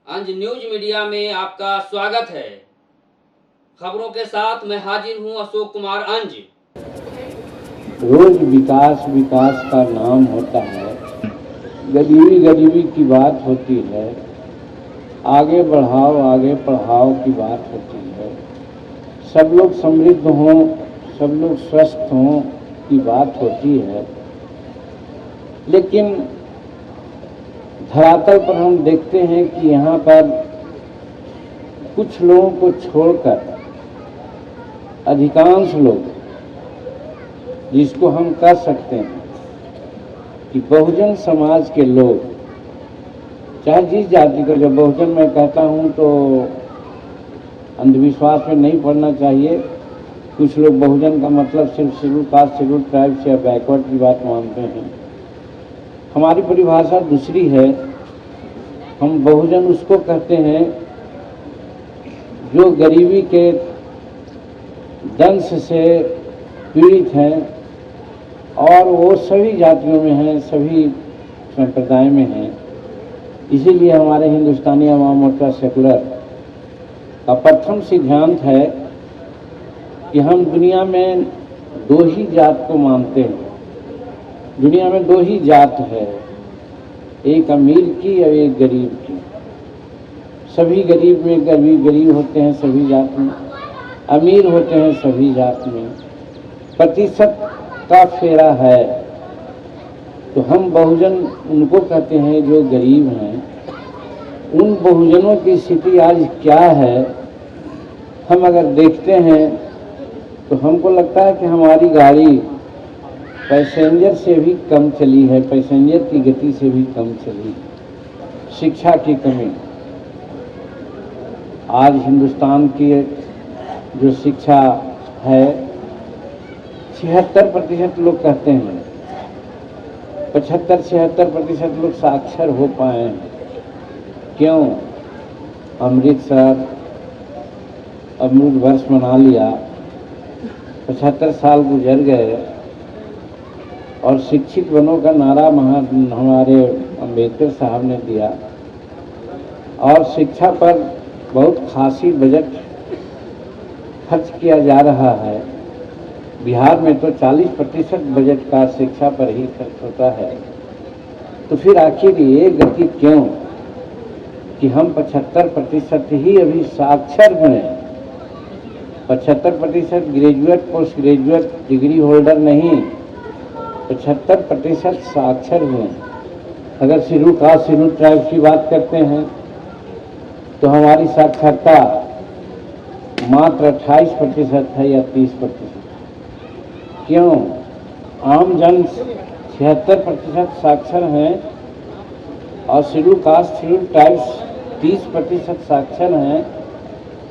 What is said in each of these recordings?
अंज news media में आपका स्वागत है। खबरों के साथ मैं हाजिर हूं अशोक कुमार अंज। रोज विकास विकास का नाम होता है, गरीबी गरीबी की बात होती है, आगे बढ़ाओ की बात होती है, सब लोग समृद्ध हों, सब लोग स्वस्थ हों की बात होती है। लेकिन धरातल पर हम देखते हैं कि यहाँ पर कुछ लोगों को छोड़कर अधिकांश लोग, जिसको हम कह सकते हैं कि बहुजन समाज के लोग, चाहे जिस जाति का, जब बहुजन मैं कहता हूं तो अंधविश्वास में नहीं पड़ना चाहिए। कुछ लोग बहुजन का मतलब सिर्फ शेड्यूल कास्ट, शेड्यूल ट्राइब्स या बैकवर्ड की बात मानते हैं। हमारी परिभाषा दूसरी है। हम बहुजन उसको कहते हैं जो गरीबी के दंश से पीड़ित हैं, और वो सभी जातियों में हैं, सभी संप्रदाय में हैं। इसीलिए हमारे हिंदुस्तानी अवाम मोर्चा सेकुलर का प्रथम सिद्धांत है कि हम दुनिया में दो ही जात को मानते हैं। दुनिया में दो ही जात है, एक अमीर की और एक गरीब की। सभी गरीब में गरीब होते हैं सभी जात में, अमीर होते हैं सभी जात में। प्रतिशत का फेरा है। तो हम बहुजन उनको कहते हैं जो गरीब हैं। उन बहुजनों की स्थिति आज क्या है, हम अगर देखते हैं तो हमको लगता है कि हमारी गाड़ी पैसेंजर से भी कम चली है, पैसेंजर की गति से भी कम चली। शिक्षा की कमी। आज हिंदुस्तान की जो शिक्षा है, 76% लोग कहते हैं, 75-76% लोग साक्षर हो पाए हैं। क्यों? अमृतसर अमृत वर्ष मना लिया, 75 साल गुजर गए, और शिक्षित बनो का नारा हमारे अम्बेडकर साहब ने दिया, और शिक्षा पर बहुत खासी बजट खर्च किया जा रहा है। बिहार में तो 40% बजट का शिक्षा पर ही खर्च होता है। तो फिर आखिर ये गति क्यों कि हम 75% ही अभी साक्षर बने? 75% graduate post graduate degree holder नहीं, 75% साक्षर हुए। अगर शेड्यूल कास्ट शेड्यूल ट्राइब्स की बात करते हैं तो हमारी साक्षरता मात्र 28% है या 30%। क्यों? आम जन 76% साक्षर हैं और शेड्यूल कास्ट शेड्यूल ट्राइब्स 30% साक्षर हैं।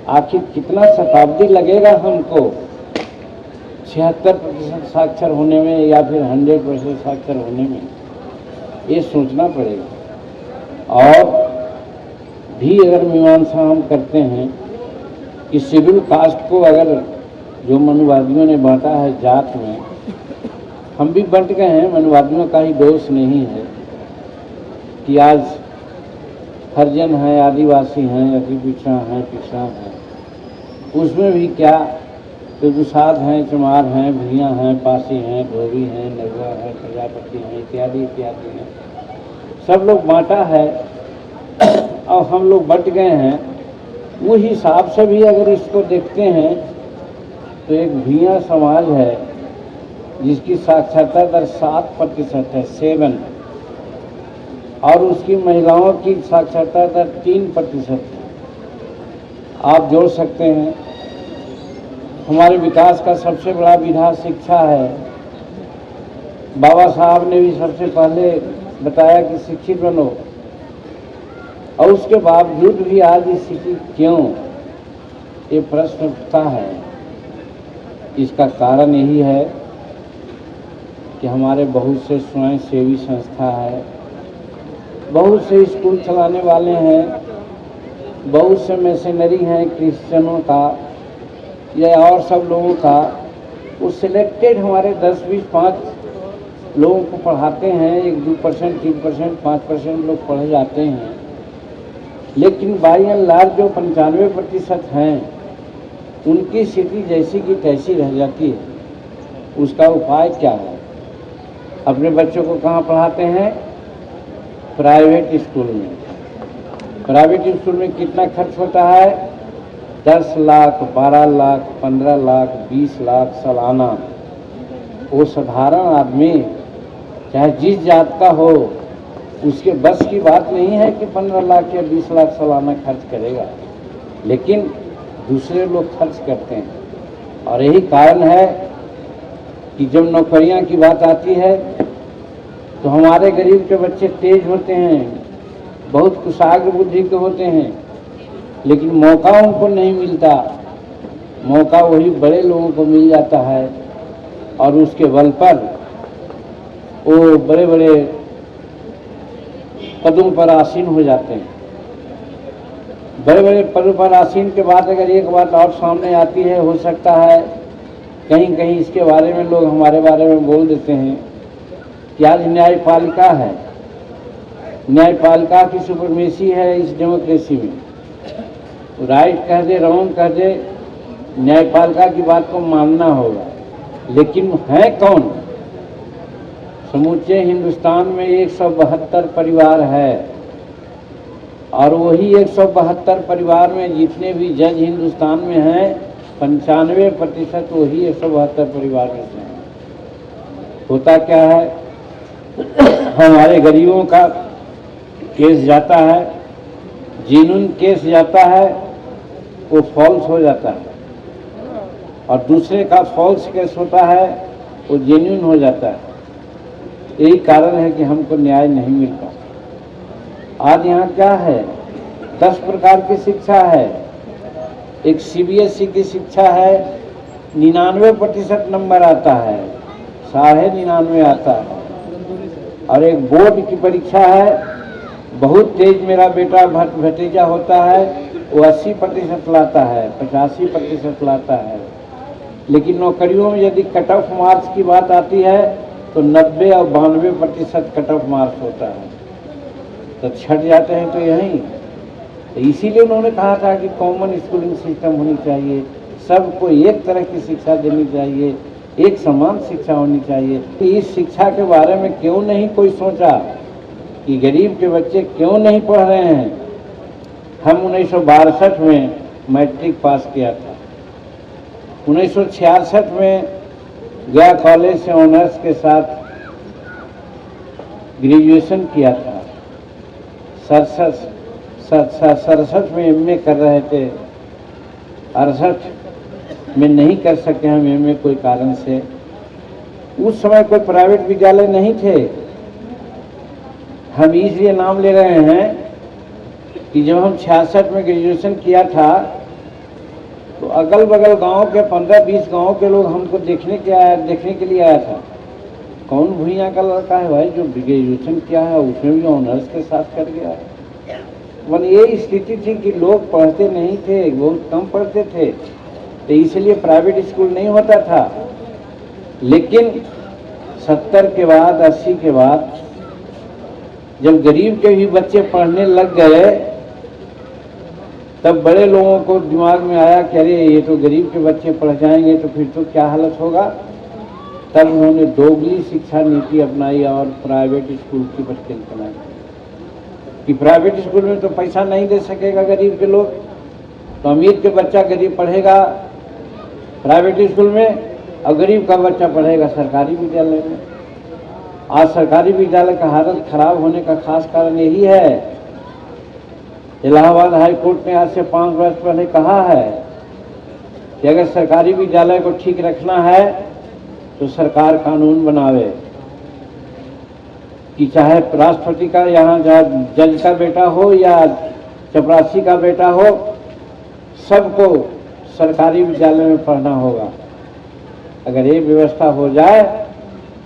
आखिर कितना शताब्दी लगेगा हमको 76% साक्षर होने में या फिर 100% साक्षर होने में? ये सोचना पड़ेगा। और भी अगर मीमांसा हम करते हैं कि शेड्यूल कास्ट को अगर जो मनुवादियों ने बांटा है जात में, हम भी बंट गए हैं। मनुवादियों का ही दोष नहीं है कि आज हरिजन हैं, आदिवासी हैं, अति पिछड़ा हैं। उसमें भी क्या तो दुसाध हैं, चमार हैं, भूया हैं, पासी हैं, धोबी हैं, नगवा हैं, प्रजापति हैं, इत्यादि इत्यादि हैं। सब लोग बांटा है और हम लोग बंट गए हैं। वो हिसाब से भी अगर इसको देखते हैं तो एक भूया समाज है जिसकी साक्षरता दर 7% है, 7, और उसकी महिलाओं की साक्षरता दर 3% है। आप जोड़ सकते हैं। हमारे विकास का सबसे बड़ा विधा शिक्षा है। बाबा साहब ने भी सबसे पहले बताया कि शिक्षित बनो, और उसके बावजूद भी आज ये स्थिति क्यों, ये प्रश्न उठता है। इसका कारण यही है कि हमारे बहुत से स्वयं सेवी संस्था है, बहुत से स्कूल चलाने वाले हैं, बहुत से मिशनरी हैं क्रिश्चियनों का या और सब लोगों का। वो सिलेक्टेड हमारे 10, 20, 5 लोगों को पढ़ाते हैं। 1, 2%, 3%, 5% लोग पढ़े जाते हैं। लेकिन बाई एंड लार्ज जो 95% हैं उनकी स्थिति जैसी की तैसी रह जाती है। उसका उपाय क्या है? अपने बच्चों को कहाँ पढ़ाते हैं? प्राइवेट स्कूल में। प्राइवेट स्कूल में कितना खर्च होता है? 10 लाख, 12 लाख, 15 लाख, 20 लाख सालाना। वो साधारण आदमी चाहे जिस जात का हो उसके बस की बात नहीं है कि 15 लाख या 20 लाख सालाना खर्च करेगा, लेकिन दूसरे लोग खर्च करते हैं। और यही कारण है कि जब नौकरियां की बात आती है तो हमारे गरीब के बच्चे तेज होते हैं, बहुत कुशाग्र बुद्धि के होते हैं, लेकिन मौका उनको नहीं मिलता। मौका वही बड़े लोगों को मिल जाता है और उसके बल पर वो बड़े बड़े पदों पर आसीन हो जाते हैं। बड़े बड़े पदों पर आसीन के बाद अगर एक बात और सामने आती है, हो सकता है कहीं कहीं इसके बारे में लोग हमारे बारे में बोल देते हैं कि आज न्यायपालिका है, न्यायपालिका की सुपरमेसी है इस डेमोक्रेसी में। राइट कह दे, रॉन्ग कह दे, न्यायपालिका की बात को मानना होगा। लेकिन है कौन? समूचे हिंदुस्तान में 172 परिवार है और वही 172 परिवार में जितने भी जज हिंदुस्तान में हैं 95% वही 172 परिवार में से हैं। होता क्या है, हमारे गरीबों का केस जाता है, जेन्युइन केस जाता है, वो फॉल्स हो जाता है, और दूसरे का फॉल्स केस होता है वो जेन्युइन हो जाता है। यही कारण है कि हमको न्याय नहीं मिलता। आज यहाँ क्या है, 10 प्रकार की शिक्षा है। एक सीबीएसई की शिक्षा है, 99% नंबर आता है, 99.5 आता है। और एक बोर्ड की परीक्षा है, बहुत तेज मेरा बेटा भतीजा होता है, वो 80% लाता है, 85% लाता है। लेकिन नौकरियों में यदि कट ऑफ मार्क्स की बात आती है तो 90 और 92% कट ऑफ मार्क्स होता है, तो छट जाते हैं। तो यहीं तो इसीलिए उन्होंने कहा था कि कॉमन स्कूलिंग सिस्टम होनी चाहिए, सबको एक तरह की शिक्षा देनी चाहिए, एक समान शिक्षा होनी चाहिए। इस शिक्षा के बारे में क्यों नहीं कोई सोचा कि गरीब के बच्चे क्यों नहीं पढ़ रहे हैं? हम 1962 में मैट्रिक पास किया था, 1966 में गया कॉलेज से ऑनर्स के साथ ग्रेजुएशन किया था, 67 में एमए कर रहे थे, 68 में नहीं कर सके हम एमए कोई कारण से। उस समय कोई प्राइवेट विद्यालय नहीं थे। हम इसलिए नाम ले रहे हैं कि जब हम 66 में ग्रेजुएशन किया था तो अगल बगल गांव के 15-20 गांव के लोग हमको देखने के लिए आया था। कौन भुइयां का लड़का है भाई जो ग्रेजुएशन किया है, उसमें भी ऑनर्स के साथ कर गया है। ये स्थिति थी कि लोग पढ़ते नहीं थे, बहुत कम पढ़ते थे, तो इसलिए प्राइवेट स्कूल नहीं होता था। लेकिन 70 के बाद, 80 के बाद जब गरीब के भी बच्चे पढ़ने लग गए तब बड़े लोगों को दिमाग में आया कि अरे ये तो गरीब के बच्चे पढ़ जाएंगे तो फिर तो क्या हालत होगा। तब उन्होंने दोगली शिक्षा नीति अपनाई और प्राइवेट स्कूल की बच्चे बनाई कि प्राइवेट स्कूल में तो पैसा नहीं दे सकेगा गरीब के लोग, तो अमीर के बच्चा गरीब पढ़ेगा प्राइवेट स्कूल में और गरीब का बच्चा पढ़ेगा सरकारी विद्यालय में। आज सरकारी विद्यालय का हालत खराब होने का खास कारण यही है। इलाहाबाद हाई कोर्ट ने आज से 5 वर्ष पहले कहा है कि अगर सरकारी विद्यालय को ठीक रखना है तो सरकार कानून बनावे कि चाहे राष्ट्रपति का यहाँ जज का बेटा हो या चपरासी का बेटा हो, सबको सरकारी विद्यालय में पढ़ना होगा। अगर ये व्यवस्था हो जाए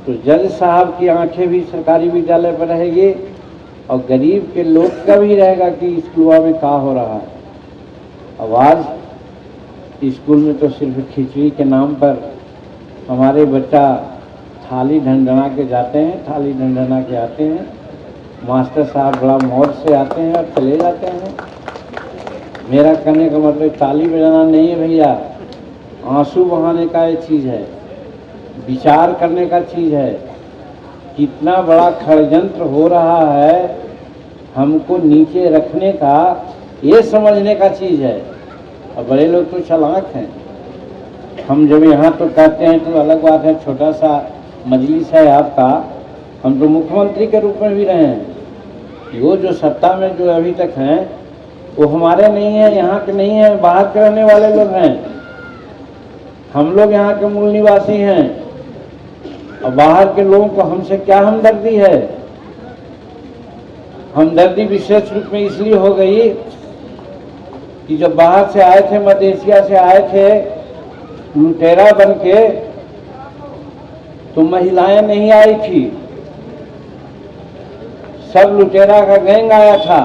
तो जज साहब की आंखें भी सरकारी विद्यालय पर रहेगी और गरीब के लोग का भी रहेगा कि स्कूलों में क्या हो रहा है। अब आज स्कूल में तो सिर्फ खिचड़ी के नाम पर हमारे बच्चा थाली ढंढना के जाते हैं, थाली ढंढना के आते हैं, मास्टर साहब बड़ा मौज से आते हैं और चले जाते हैं। मेरा कहने का मतलब ताली बजाना नहीं है भैया, आंसू बहाने का ये चीज़ है, विचार करने का चीज़ है। कितना बड़ा षड्यंत्र हो रहा है हमको नीचे रखने का, ये समझने का चीज़ है। और बड़े लोग तो चालाक हैं। हम जब यहाँ तो कहते हैं तो अलग बात है, छोटा सा मजलिस है आपका, हम तो मुख्यमंत्री के रूप में भी रहे हैं। वो जो सत्ता में जो अभी तक हैं वो हमारे नहीं हैं, यहाँ के नहीं हैं, बाहर के रहने वाले लोग हैं। हम लोग यहाँ के मूल निवासी हैं और बाहर के लोगों को हमसे क्या हमदर्दी है। हमदर्दी विशेष रूप में इसलिए हो गई कि जब बाहर से आए थे, मध्य एशिया से आए थे लुटेरा बन के, तो महिलाएं नहीं आई थी, सब लुटेरा का गैंग आया था।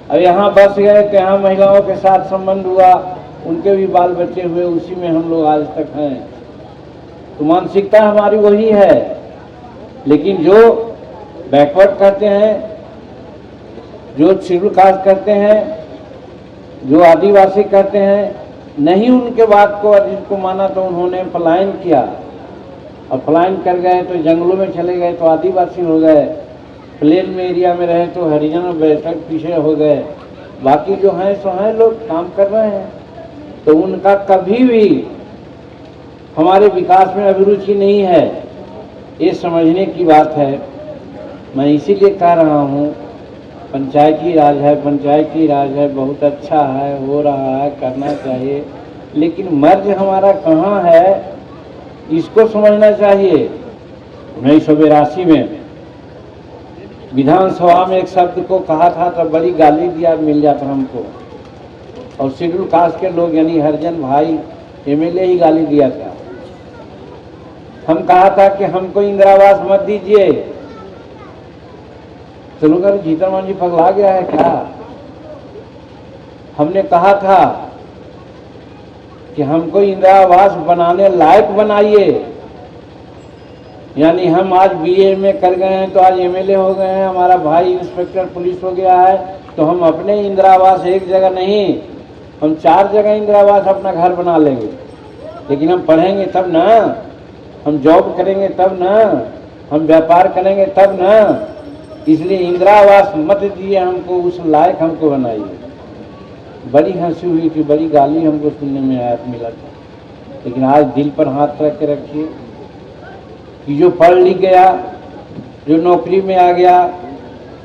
अब यहाँ बस गए तो यहाँ महिलाओं के साथ संबंध हुआ, उनके भी बाल बच्चे हुए, उसी में हम लोग आज तक हैं। तो मानसिकता हमारी वही है। लेकिन जो बैकवर्ड करते हैं, जो शेड्यूल कास्ट करते हैं, जो आदिवासी करते हैं, नहीं उनके बात को अजीत को माना तो उन्होंने पलायन किया। और पलायन कर गए तो जंगलों में चले गए तो आदिवासी हो गए, प्लेन में एरिया में रहे तो हरिजन और बैठक पीछे हो गए। बाकी जो हैं सो हैं, लोग काम कर रहे हैं। तो उनका कभी भी हमारे विकास में अभिरुचि नहीं है, ये समझने की बात है। मैं इसीलिए कह रहा हूँ पंचायती राज है, पंचायती राज है, बहुत अच्छा है, हो रहा है, करना चाहिए। लेकिन मर्ज हमारा कहाँ है, इसको समझना चाहिए। 1982 में विधानसभा में एक शब्द को कहा था तो बड़ी गाली दिया मिल जाता हमको, और शेड्यूल कास्ट के लोग यानी हरिजन भाई एमएलए ही गाली दिया था। हम कहा था कि हमको इंदिरावास मत दीजिए, तो लोग अरे जीतन जी पगला गया है क्या। हमने कहा था कि हमको इंदिरावास बनाने लायक बनाइए, यानी हम आज बीए में कर गए हैं तो आज एमएलए हो गए हैं, हमारा भाई इंस्पेक्टर पुलिस हो गया है, तो हम अपने इंदिरावास एक जगह नहीं, हम 4 जगह इंदिरावास अपना घर बना लेंगे। लेकिन हम पढ़ेंगे तब ना, हम जॉब करेंगे तब ना, हम व्यापार करेंगे तब ना। इसलिए इंदिरावास मत दिए हमको, उस लायक हमको बनाइए। बड़ी हंसी हुई थी, बड़ी गाली हमको सुनने में आया मिला था। लेकिन आज दिल पर हाथ रख के रखिए कि जो पढ़ लिख गया, जो नौकरी में आ गया,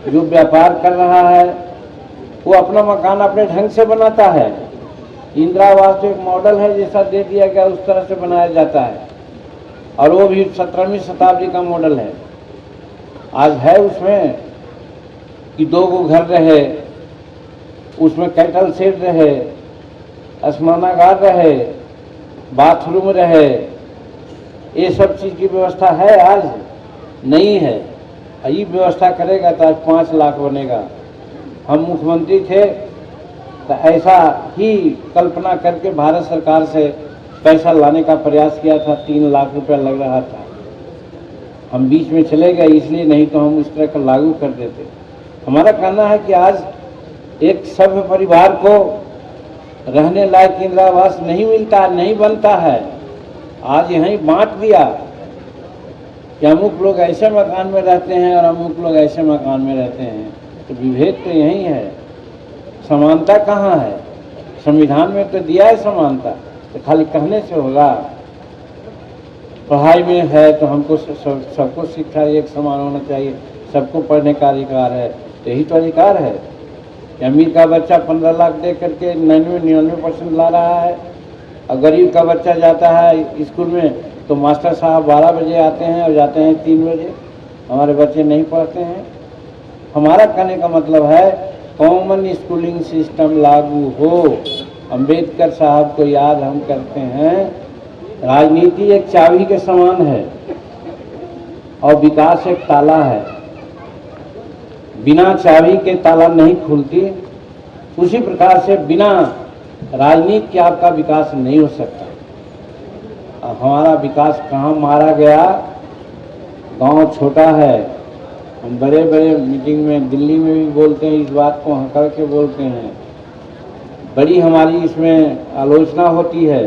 जो व्यापार कर रहा है, वो अपना मकान अपने ढंग से बनाता है। इंदिरावास एक मॉडल है, जैसा दे दिया गया उस तरह से बनाया जाता है, और वो भी 17वीं शताब्दी का मॉडल है। आज है उसमें कि 2 घर रहे, उसमें कैटल शेड रहे, स्नानागार रहे, बाथरूम रहे, ये सब चीज़ की व्यवस्था है, आज नहीं है। ये व्यवस्था करेगा तो आज 5 लाख बनेगा। हम मुख्यमंत्री थे तो ऐसा ही कल्पना करके भारत सरकार से पैसा लाने का प्रयास किया था, 3 लाख रुपया लग रहा था। हम बीच में चले गए इसलिए, नहीं तो हम उस तरह का लागू कर देते। हमारा कहना है कि आज एक सभ्य परिवार को रहने लायक इंदिरावास नहीं मिलता, नहीं बनता है। आज यहीं बांट दिया कि अमुक लोग ऐसे मकान में रहते हैं और अमुक लोग ऐसे मकान में रहते हैं। तो विभेद तो यही है, समानता कहाँ है। संविधान में तो दिया है समानता, तो खाली कहने से होगा। पढ़ाई में है तो हमको सबको शिक्षा एक समान होना चाहिए, सबको पढ़ने का अधिकार है, यही तो अधिकार है। अमीर का बच्चा 15 लाख दे करके 99% ला रहा है, और गरीब का बच्चा जाता है स्कूल में तो मास्टर साहब 12 बजे आते हैं और जाते हैं 3 बजे। हमारे बच्चे नहीं पढ़ते हैं। हमारा कहने का मतलब है कॉमन स्कूलिंग सिस्टम लागू हो। अंबेडकर साहब को याद हम करते हैं। राजनीति एक चाबी के समान है और विकास एक ताला है, बिना चाबी के ताला नहीं खुलती। उसी प्रकार से बिना राजनीति के आपका विकास नहीं हो सकता। हमारा विकास कहाँ मारा गया, गांव छोटा है। हम बड़े बड़े मीटिंग में दिल्ली में भी बोलते हैं, इस बात को हंकर के बोलते हैं बड़ी हमारी इसमें आलोचना होती है।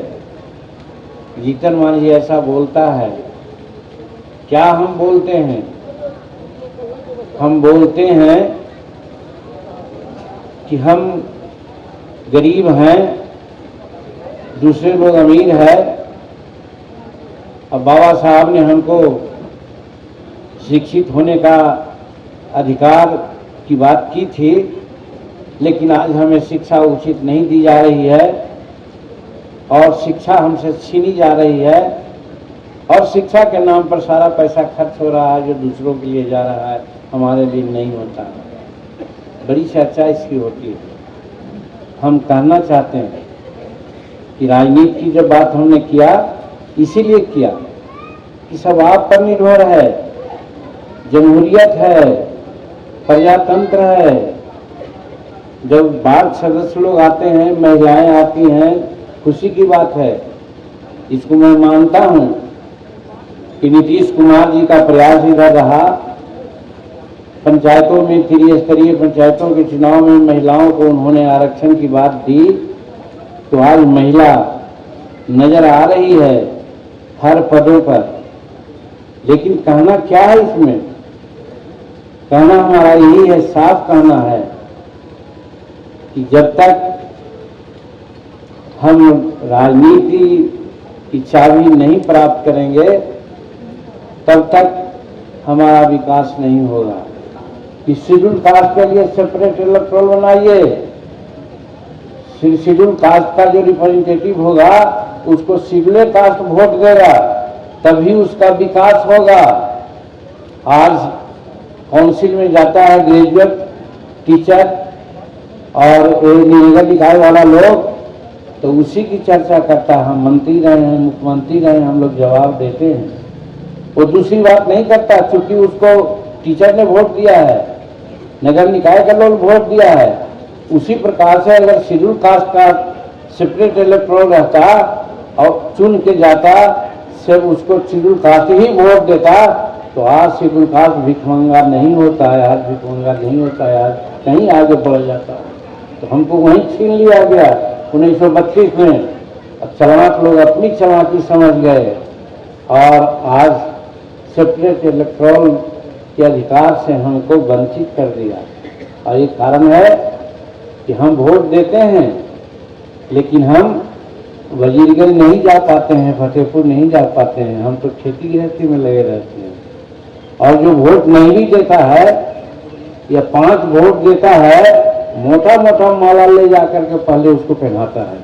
जीतन मांझी ऐसा बोलता है। क्या हम बोलते हैं? हम बोलते हैं कि हम गरीब हैं, दूसरे लोग अमीर है, और बाबा साहब ने हमको शिक्षित होने का अधिकार की बात की थी, लेकिन आज हमें शिक्षा उचित नहीं दी जा रही है और शिक्षा हमसे छीनी जा रही है, और शिक्षा के नाम पर सारा पैसा खर्च हो रहा है जो दूसरों के लिए जा रहा है, हमारे लिए नहीं होता। बड़ी चर्चा इसकी होती है। हम कहना चाहते हैं कि राजनीति की जब बात हमने किया, इसीलिए किया कि सब आप पर निर्भर है, जमहूरियत है, प्रजातंत्र है। जब वार्ड सदस्य लोग आते हैं, महिलाएं आती हैं, खुशी की बात है। इसको मैं मानता हूं कि नीतीश कुमार जी का प्रयास इधर रहा, पंचायतों में, त्रिस्तरीय पंचायतों के चुनाव में महिलाओं को उन्होंने आरक्षण की बात दी, तो आज महिला नजर आ रही है हर पदों पर। लेकिन कहना क्या है इसमें? कहना हमारा यही है, साफ कहना है कि जब तक हम राजनीति की चाबी नहीं प्राप्त करेंगे, तब तक हमारा विकास नहीं होगा। कि शेड्यूल कास्ट के लिए सेपरेट इलेक्टोरल बनाइए, शेड्यूल कास्ट का जो रिप्रेजेंटेटिव होगा उसको शेड्यूल कास्ट वोट देगा, तभी उसका विकास होगा। आज काउंसिल में जाता है ग्रेजुएट, टीचर और निगम निकाय वाला लोग, तो उसी की चर्चा करता है। हम मंत्री रहे हैं, मुख्यमंत्री रहे हैं, हम लोग जवाब देते हैं। वो दूसरी बात नहीं करता, क्योंकि उसको टीचर ने वोट दिया है, नगर निकाय का लोग वोट दिया है। उसी प्रकार से अगर शेड्यूल कास्ट का सेपरेट इलेक्टोरल रहता और चुन के जाता, सिर्फ उसको शेड्यूल कास्ट ही वोट देता, तो आज शेड्यूल कास्ट भिखमंगा नहीं होता है, आज भिखमंगा नहीं होता है, आज कहीं आगे बढ़ जाता। तो हमको वहीं छीन लिया गया 1932 में। अब चालाक लोग अपनी चालाकी समझ गए और आज सेपरेट इलेक्टोरल के अधिकार से हमको वंचित कर दिया। और ये कारण है कि हम वोट देते हैं, लेकिन हम वजीरगंज नहीं जा पाते हैं, फतेहपुर नहीं जा पाते हैं, हम तो खेती गृहस्थी में लगे रहते हैं। और जो वोट नहीं भी देता है या 5 वोट देता है, मोटा मोटा माला ले जाकर के पहले उसको पहनाता है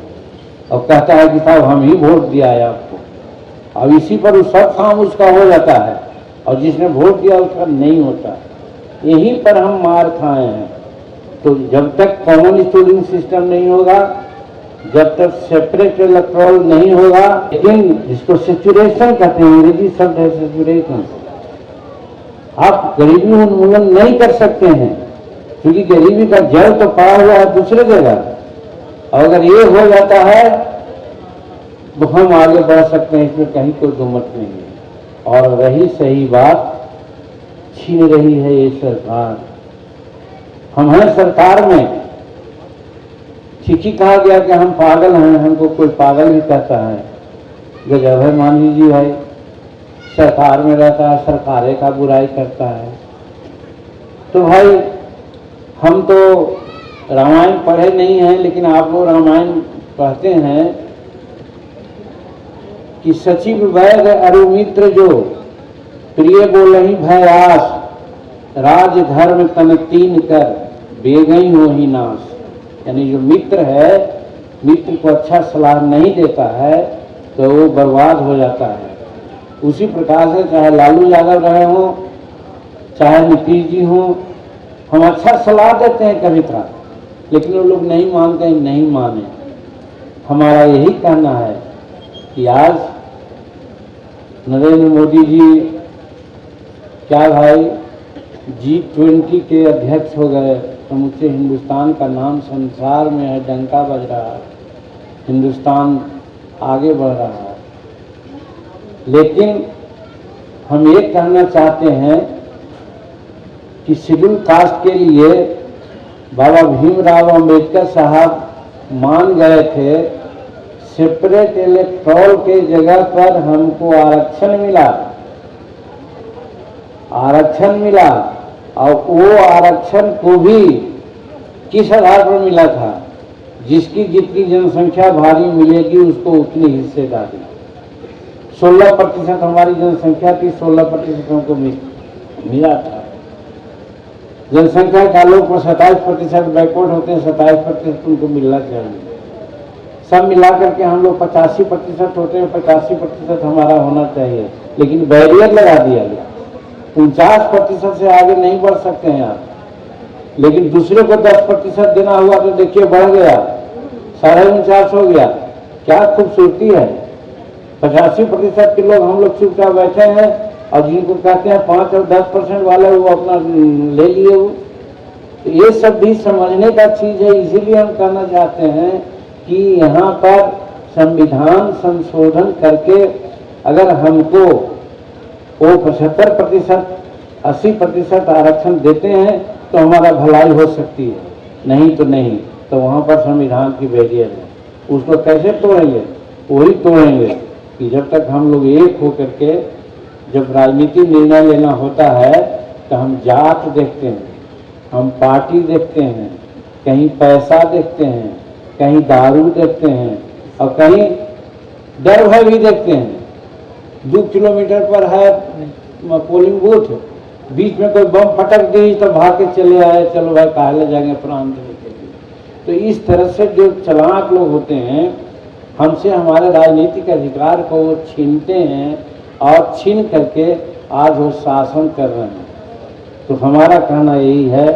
और कहता है कि साहब हम ही वोट दिया है आपको। अब इसी पर सब काम उसका हो जाता है और जिसने वोट दिया उसका नहीं होता। यहीं पर हम मार खाए हैं। तो जब तक कॉमन स्टोरिंग सिस्टम नहीं होगा, जब तक सेपरेट इलेक्टोरल नहीं होगा, लेकिन जिसको सेचुरेशन कहते हैं, अंग्रेजी शब्द है सेचुरेशन, आप गरीबी उन्मूलन नहीं कर सकते हैं, क्योंकि गरीबी का जड़ तो पड़ा हुआ है दूसरे जगह। और अगर ये हो जाता है तो हम आगे बढ़ सकते हैं, इसमें कहीं कोई दुमत नहीं है। और रही सही बात, छीन रही है ये सरकार। हम हैं सरकार में, ठीक ही कहा गया कि हम पागल हैं, हमको कोई पागल भी कहता है। गजब है मान लीजिए भाई, सरकार में रहता है, सरकारे का बुराई करता है। तो भाई हम तो रामायण पढ़े नहीं हैं, लेकिन आप लोग रामायण पढ़ते हैं कि सचिव वैद अरुमित्र जो प्रिय बोलहि भयास, राज धर्म तन तीन कर बेगई हो ही नाश। यानी जो मित्र है, मित्र को अच्छा सलाह नहीं देता है तो वो बर्बाद हो जाता है। उसी प्रकार से चाहे लालू यादव रहे हों, चाहे नीतीश जी हों, हम अच्छा सलाह देते हैं कभी तरह, लेकिन वो लोग नहीं मानते, नहीं माने। हमारा यही कहना है कि आज नरेंद्र मोदी जी क्या भाई G20 के अध्यक्ष हो गए, समूचे हिंदुस्तान का नाम संसार में है, डंका बज रहा है, हिंदुस्तान आगे बढ़ रहा है। लेकिन हम ये कहना चाहते हैं कि शेड्यूल कास्ट के लिए बाबा भीमराव अंबेडकर साहब मान गए थे, सेपरेट इलेक्टोरल के जगह पर हमको आरक्षण मिला और वो आरक्षण को भी किस आधार पर मिला था? जिसकी जितनी जनसंख्या भारी मिलेगी उसको उतनी हिस्सेदारी। 16% हमारी जनसंख्या थी, 16% हमको मिला था। जनसंख्या का लोग पर 27% बैकवर्ड होते हैं, 27% उनको मिलना चाहिए। सब मिला करके हम लोग 85% होते हैं, 85% हमारा होना चाहिए, लेकिन बैरियर लगा दिया गया। 49% से आगे नहीं बढ़ सकते हैं आप, लेकिन दूसरे को 10% देना हुआ तो देखिए बढ़ गया, 49.5 हो गया। क्या खूबसूरती है। 85% के लोग हम लोग चुपचाप बैठे हैं और जिनको कहते हैं 5 और 10% वाले वो अपना ले लिए वो। तो ये सब भी समझने का चीज है। इसीलिए हम कहना चाहते हैं कि यहाँ पर संविधान संशोधन करके अगर हमको वो 75%, 80% आरक्षण देते हैं तो हमारा भलाई हो सकती है, नहीं तो नहीं। तो वहाँ पर संविधान की बैरियर है, उसको कैसे तोड़ेंगे? वही तोड़ेंगे कि जब तक हम लोग एक होकर के, जब राजनीति निर्णय लेना होता है तो हम जात देखते हैं, हम पार्टी देखते हैं, कहीं पैसा देखते हैं, कहीं दारू देखते हैं और कहीं डर भय भी देखते हैं। 2 किलोमीटर पर है पोलिंग बूथ, बीच में कोई बम फटक दी तो भाग के चले आए, चलो भाई काहे ले जाएंगे प्राण देने के लिए। तो इस तरह से जो चालाक लोग होते हैं हमसे हमारे राजनीतिक अधिकार को वो छीनते हैं और छीन करके आज वो शासन कर रहे हैं। तो हमारा कहना यही है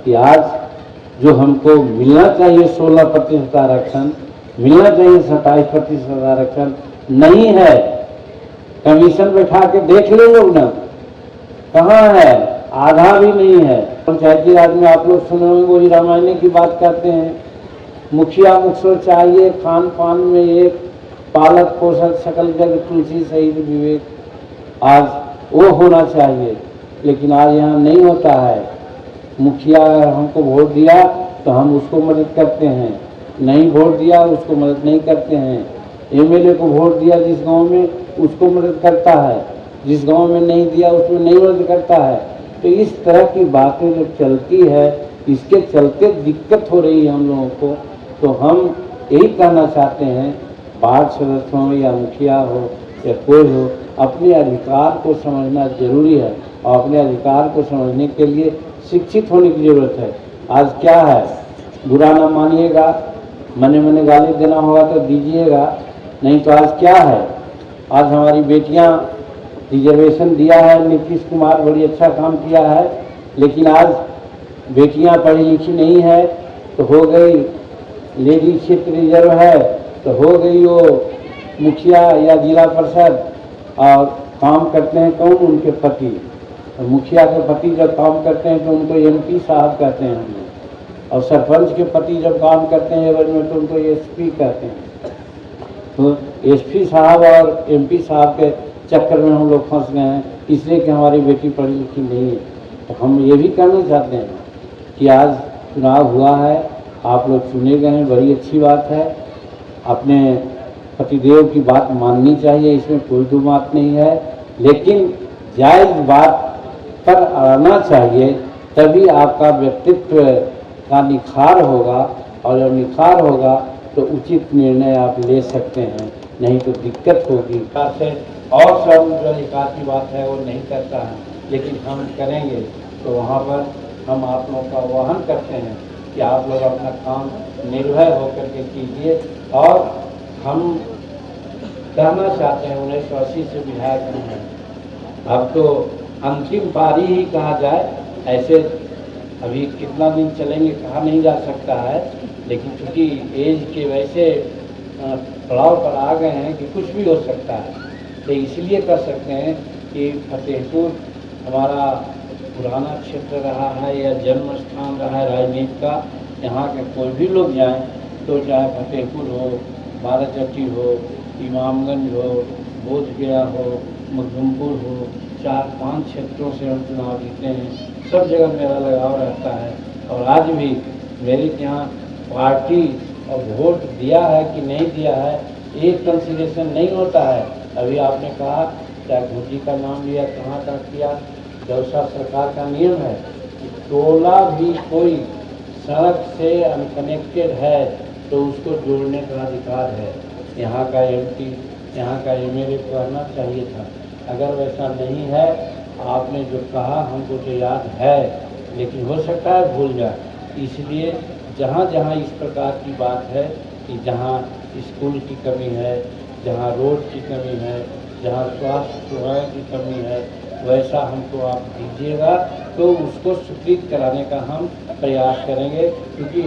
कि आज जो हमको मिलना चाहिए 16% आरक्षण, मिलना चाहिए 27% आरक्षण, नहीं है। कमीशन बैठा के देख ले लोग ना, कहाँ है? आधा भी नहीं है। पंचायती राज में आप लोग सुने होंगे, वही रामायण की बात करते हैं, मुखिया मुखसो चाहिए, खान पान में एक, पालक पोषक सकल जग तुलसी सहित विवेक। आज वो होना चाहिए, लेकिन आज यहाँ नहीं होता है। मुखिया हमको वोट दिया तो हम उसको मदद करते हैं, नहीं वोट दिया उसको मदद नहीं करते हैं। एमएलए को वोट दिया जिस गांव में उसको मदद करता है, जिस गांव में नहीं दिया उसमें नहीं मदद करता है। तो इस तरह की बातें जो चलती है, इसके चलते दिक्कत हो रही है हम लोगों को। तो हम यही कहना चाहते हैं, वार्ड सदस्य हो या मुखिया हो या कोई हो, अपने अधिकार को समझना जरूरी है और अपने अधिकार को समझने के लिए शिक्षित होने की जरूरत है। आज क्या है, बुरा ना मानिएगा, मने मने गाली देना होगा तो दीजिएगा, नहीं तो आज क्या है, आज हमारी बेटियां रिजर्वेशन दिया है, नीतीश कुमार बड़ी अच्छा काम किया है, लेकिन आज बेटियां पढ़ी लिखी नहीं है तो हो गई लेडी क्षेत्र रिजर्व है तो हो गई वो मुखिया या जिला परिषद। और काम करते हैं कौन? उनके पति। तो मुखिया के पति जब काम करते हैं तो उनको एमपी साहब कहते हैं हम लोग, और सरपंच के पति जब काम करते हैं एवज में तो उनको एसपी कहते हैं। तो एसपी साहब और एमपी साहब के चक्कर में हम लोग फंस गए हैं, इसलिए कि हमारी बेटी पढ़ी लिखी नहीं है। तो हम ये भी कहना चाहते हैं कि आज चुनाव हुआ है, आप लोग चुने गए हैं, बड़ी अच्छी बात है। अपने पतिदेव की बात माननी चाहिए, इसमें कोई दो बात नहीं है, लेकिन जायज़ बात पर आना चाहिए, तभी आपका व्यक्तित्व का निखार होगा, और जब निखार होगा तो उचित निर्णय आप ले सकते हैं, नहीं तो दिक्कत होगी। और सब जो अधिकार की बात है वो नहीं करता है, लेकिन हम करेंगे तो वहाँ पर हम आप लोगों का आह्वान करते हैं कि आप लोग अपना काम निर्भय होकर के कीजिए। और हम कहना चाहते हैं 1980 से विधायक हैं, अब तो अंतिम पारी ही कहा जाए, ऐसे अभी कितना दिन चलेंगे कहा नहीं जा सकता है, लेकिन चूँकि एज के वैसे पड़ाव पर आ गए हैं कि कुछ भी हो सकता है। तो इसलिए कर सकते हैं कि फतेहपुर हमारा पुराना क्षेत्र रहा है या जन्म स्थान रहा है राजनीति का। यहाँ के कोई भी लोग जाएं तो चाहे फतेहपुर हो, बाराचट्टी हो, इमामगंज हो, बोधगया हो, मखदुमपुर हो, 4-5 क्षेत्रों से हम चुनाव जीते हैं। सब जगह मेरा लगाव रहता है और आज भी मेरे यहाँ पार्टी और वोट दिया है कि नहीं दिया है एक कंसिडरेशन नहीं होता है। अभी आपने कहा चाहे घोटी का नाम लिया, कहाँ का किया, दौसा सरकार का नियम है कि टोला भी कोई सड़क से अनकनेक्टेड है तो उसको जोड़ने का अधिकार है। यहाँ का एमपी, यहाँ का एमएलए को आना चाहिए था। अगर वैसा नहीं है, आपने जो कहा हमको तो याद है, लेकिन हो सकता है भूल जाए। इसलिए जहाँ जहाँ इस प्रकार की बात है कि जहाँ स्कूल की कमी है, जहाँ रोड की कमी है, जहाँ स्वास्थ्य सेवाएँ की कमी है, वैसा हमको आप दीजिएगा तो उसको स्वीकृत कराने का हम प्रयास करेंगे। क्योंकि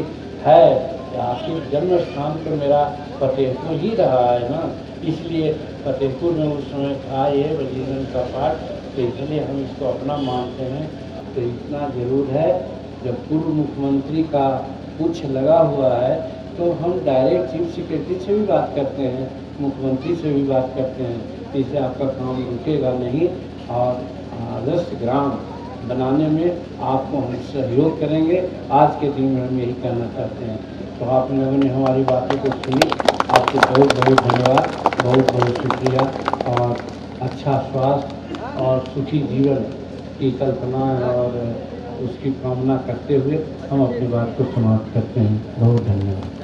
है आखिर जन्म स्थान तो मेरा फतेहपुर ही रहा है ना, इसलिए फतेहपुर में उस समय था ये वजीरन का पाठ, तो इसलिए हम इसको अपना मानते हैं। तो इतना ज़रूर है, जब पूर्व मुख्यमंत्री का कुछ लगा हुआ है तो हम डायरेक्ट चीफ सेक्रेटरी से भी बात करते हैं, मुख्यमंत्री से भी बात करते हैं। इससे आपका काम रुकेगा नहीं और आदर्श ग्राम बनाने में आपको हम सहयोग करेंगे। आज के दिन में हम यही कहना चाहते हैं। तो आप लोगों ने हमारी बातों को सुनी, आपको बहुत बहुत धन्यवाद, बहुत बहुत शुक्रिया। और अच्छा स्वास्थ्य और सुखी जीवन की कल्पना और उसकी कामना करते हुए हम अपनी बात को समाप्त करते हैं। बहुत धन्यवाद।